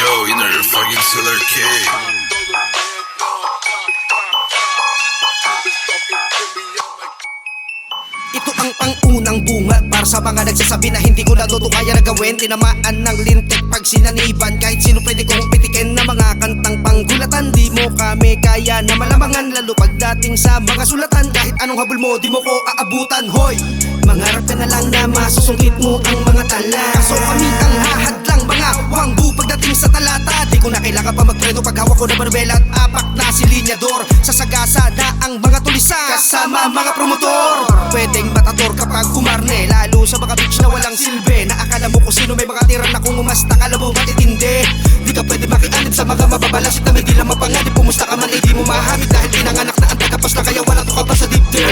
Yo, inner fucking killer kid. Ito ang pangunang bunga para sa mga nagsasabi na hindi ko na to kaya na gawin. Tinamaan ng lintik pag sinaniban, kahit sino pwede kong pitikin na mga kantang panggulatan. Di mo kami kaya na malamangan, lalo pagdating sa mga sulatan. Kahit anong habol mo, di mo ko aabutan. Hoy, mangarap ka na lang na masusungkit mo ang mga tala. Kaso kami ang hahadlang mga wangbu pagdating sa talata. Di ko na kailangan pa magpreno pag hawak ko na barbela at apak na si linyador. Sasagasa na ang mga tulisa kasama mga promotor. Pwedeng matador kapag kumarne, lalo sa mga beach na walang silbi. Na akala mo kung sino may mga tiran na kung umasta, kala mo matitindi. Di ka pwede makianib sa mga mababalasit na may di lang mapanganib. Pumusta ka man ay di mo mahamid dahil pinanganak na ang tagapas na kaya wala to ka pa sa dibdib.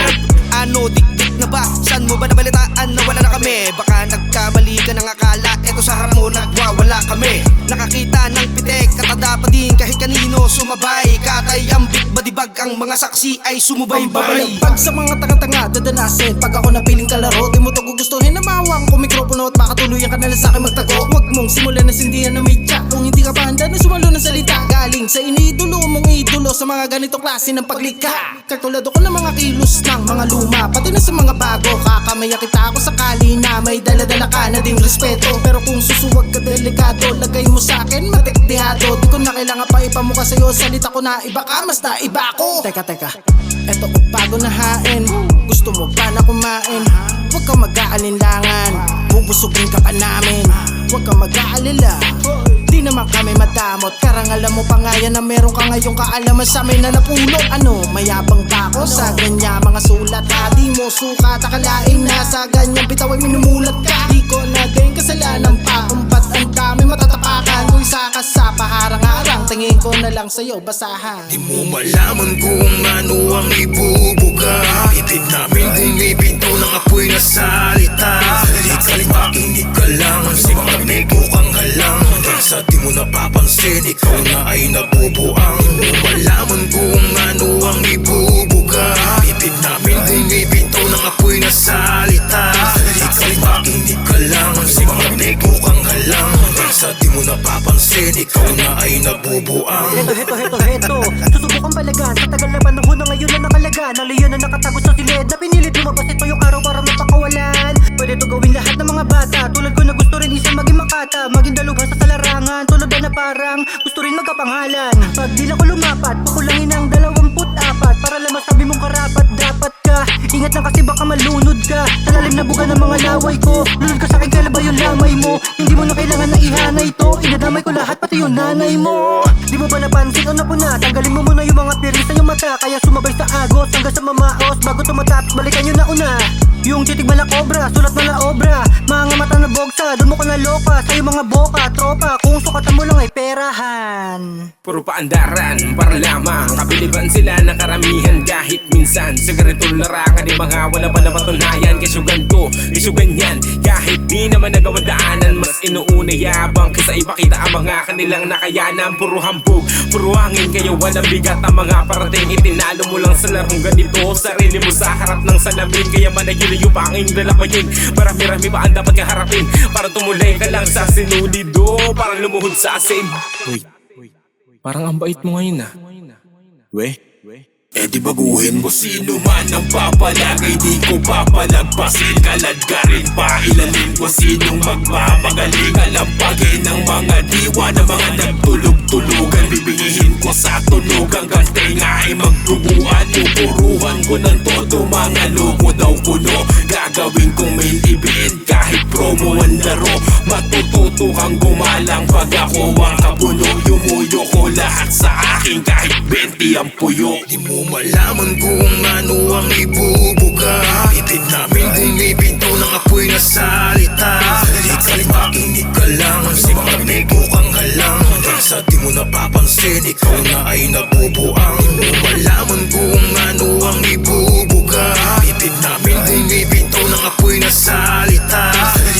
Ano, dik-dik na ba? Saan mo ba nabalitaan na wala na kami? Baka nagkamali ka ng akala, eto sa harap mo nagwawala kami. Nakakita ng pitek, katanda pa din kahit kanino sumabay. Katay ambik, badibag ang mga saksi ay sumubaybay. Pag sa mga tanga-tanga dadanasin, pag ako napiling kalaro, di mo to gugustuhin na mawang ko mikropono at baka tuluyan ka na lang sa'kin magtago. Huwag mong simulan na sindihan na may tsak kung hindi ka pa handa na sumalo ng salita. Galing sa iniidolo mong idolo sa mga ganitong klase ng paglikha. Katulad ako ng mga kilos ng mga luma, pati na sa mga bago. Kakamaya kita ako sakali na may dala-dala ka na ding respeto. Pero kung susuwag ka delikado, lagay mo sa'kin matikdihado. Di ko na kailangan pa ipamukha sa'yo, salita ko na iba ka, mas na iba ako. Teka, eto ko bago na hain. Gusto mo ba na kumain? Huwag kang mag-aalinlangan, bubusugin ka pa namin. Huwag kang mag-aalala, di naman kami madamot. Karangalan mo pa nga yan na meron ka ngayong kaalaman sa amin na napulot. Ano, mayabang ba ako sa ganyan mga sulat? Di mo sukat, akalain na sa ganyang bitaw ay minumulat ka. Di ko naging kasalanan pa, kumpat ang dami matatapakan. Kung isa ka sa paharang-harang, tingin ko na lang sa'yo basahan. Di mo malaman kung ano ang ibubuga. Itid namin bumibinto ng apoy na salita. Salit makinig ka lang, sa mga nego kang halang. Sa di mo napapansin, ikaw na ay nabubuang. Di mo malaman kung ano ang ibubuga. Itid namin bumibinto ng apoy na salita. Salit makinig ka lang, sa mga nego kang halang. Sa di mo napapansin, ikaw na ay nabubuang. Heto susubukan palagan sa tagal na panahon na ngayon na nakalaga. Ng leon na nakatago sa silid na pinilit lumabas ito yung araw para mapakawalan. Pwede to gawin lahat ng mga bata, tulad ko na gusto rin isang maging makata. Maging dalubhas sa larangan, tulad na parang gusto rin magkapangalan. Pag di lang ko lumapat, pakulangin ang 24 para lang masabi mong karapat dapat ka. Ingat lang kasi baka malunod ka sa lalim na buga ng mga laway ko. Lunod ka sa'kin kailan ba yung lamay mo? Hindi mo na kailangan na ihanay to, inadamay ko lahat pati yung nanay mo. Di mo ba napansin o napuna? Tanggalin mo muna yung mga piring sa iyong mata, kaya sumabay sa agos hanggang sa mamaos. Bago tumatapos balikan nyo na una yung titig mala cobra, sulat mala obra. Mga mata na bogsa, doon mo ka naloka sa iyong mga boka, tropa. Kung sukatan mo lang ay perahan. Puro paandaran, para lamang kabiliban sila ng karamihan. Kahit minsan sa ganitong larangan, di mga wala pa na patunayan. Kasugan ko, isugan yan. Kahit di naman nagawa daanan, mas inuuna yabang kaysa ipakita ang mga kanilang nakayanan. Puro hambog, puro hangin, kaya walang bigat ang mga parating. Itinalo mo lang sa larong ganito, sarili mo sa harap ng salamin. Kaya managili yung panging dalabayin. Marami-rami pa ang dapat kaharapin para tumulay ka lang sa sinulido, parang lumuhod sa asin. Uy, parang ang bait mo ngayon ah. Weh? Eh di baguhin mo sino man ang papalagay, di ko papalagpasin. Kalad ka rin pa, ilalim ko sinong magmamagaling. Alampagin ng mga diwa na mga nagtulog-tulugan. Bibigihin ko sa tunog hanggang tenga ay magdubuan. Pupuruhan ko ng todo, mga logo daw kuno. Gagawin kong main event kahit promo ang laro. Matututo kang gumalang pag ako ang kapuno. Yumuyo ko lahat sa akin kahit 20 ang puyo. Di mo malaman kung ano ang ibubuga. Itid namin bumibinto ng apoy na salita. Salit makinig ka lang, sa mga nego kang halang. Sa di mo napapansin, ikaw na ay nabubuang. Di mo malaman kung ano ang ibubuga. Itid namin bumibinto ng apoy na salita.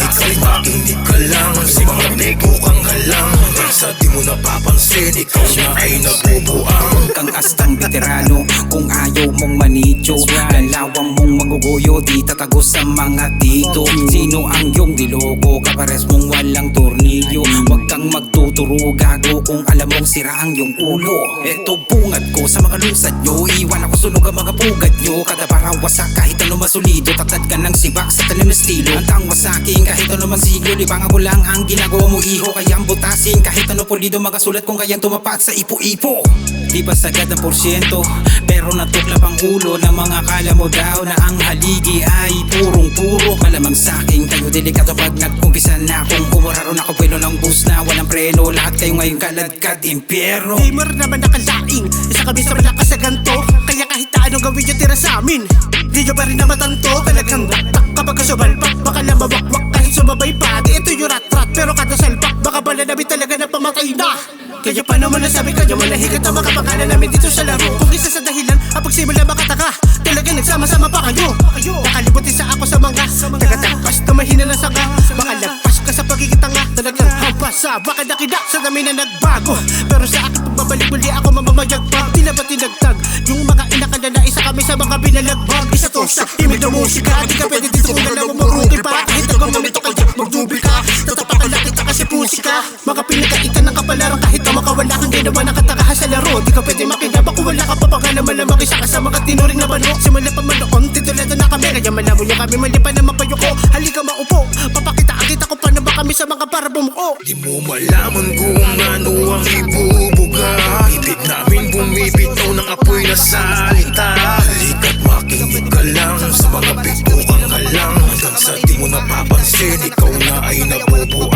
Salit makinig ka lang, sa mga nego kang halang. Sa di mo napapansin, ikaw na ay nabubuang. Kang astang veterano, kung ayaw mong manidyo, lalawang mong maguguyo, di tatago sa mga dito. Sino ang iyong diloko, kapares mong walang tornilyo. Huwag kang magtuto tinuturo gago kung alam mong sira ang iyong ulo. Eto bungad ko sa mga lunsad nyo, iwan ako sunog ang mga pugad nyo. Kada barawasak kahit ano masulido, tatad ka ng sibak sa talim na estilo. Hantang wasakin kahit ano mang siglo, libangan ko lang ang ginagawa mo iho. Kayang butasin kahit ano pulido, magasulat kung kayang tumapat sa ipo-ipo. Di ba sagad ng porsyento, pero natuklap ang ulo ng mga kala mo daw na ang haligi ay purong-puro. Malamang saking kayo delikado pag nag-umpisa na akong umuraron ako puwelo ng bus na walang preno. Lahat kayo ngayon kaladkad impyerno. Gamer naman nakalaing, isa kami sa malakas sa ganto. Kaya kahit anong gawin yung tira sa amin, di nyo pa rin naman tanto. Talagang daktak kapag kasubalpak, baka lang mawakwak kahit sumabay pa. Di ito yung rat-rat, pero kada salpak, baka bala namin talaga na pamatay na. Kaya pa naman nasabi kayo manahigat ang makapangalan namin dito sa laro. Kung isa sa dahilan, ang pagsimula makataka, talaga nagsama-sama pa kayo. Nakalimutin sa ako sa mga taga-takas na mahina na sanga. Baka lagpas ka sa pagkikitanga, talagang hampas sa baka nakida sa dami na nagbago. Pero sa akin pagbabalik muli ako mamamayagpag, di na ba tinagtag yung mga inakala na isa kami sa mga binalagbag. Isa to sa imig na musika, di ka pwede dito kung alam mo maruki pa. Kahit ako mamito kayo, magdubi ka, tatapakan lang kita kasi pusi ka. Mga pinagkaitan ng kapalaran kahit na makawala kang ginawa nakatakahan sa laro. Di ka pwede makinabang kung wala ka pa baka naman na makisa ka sa mga tinuring na bano. Simula pa man noon, titulado na kami, kaya malabo nyo kami mali pa na mapayuko. Halika maupo, papakita kita ko pa na ba kami sa mga para bumuo. Di mo malaman kung ano ang ibubuga. Bibig namin bumibitaw ng apoy na salita. Halika't makinig ka lang sa mga bitukan ka lang. Hanggang sa di mo napapansin, ikaw na ay nabubuo.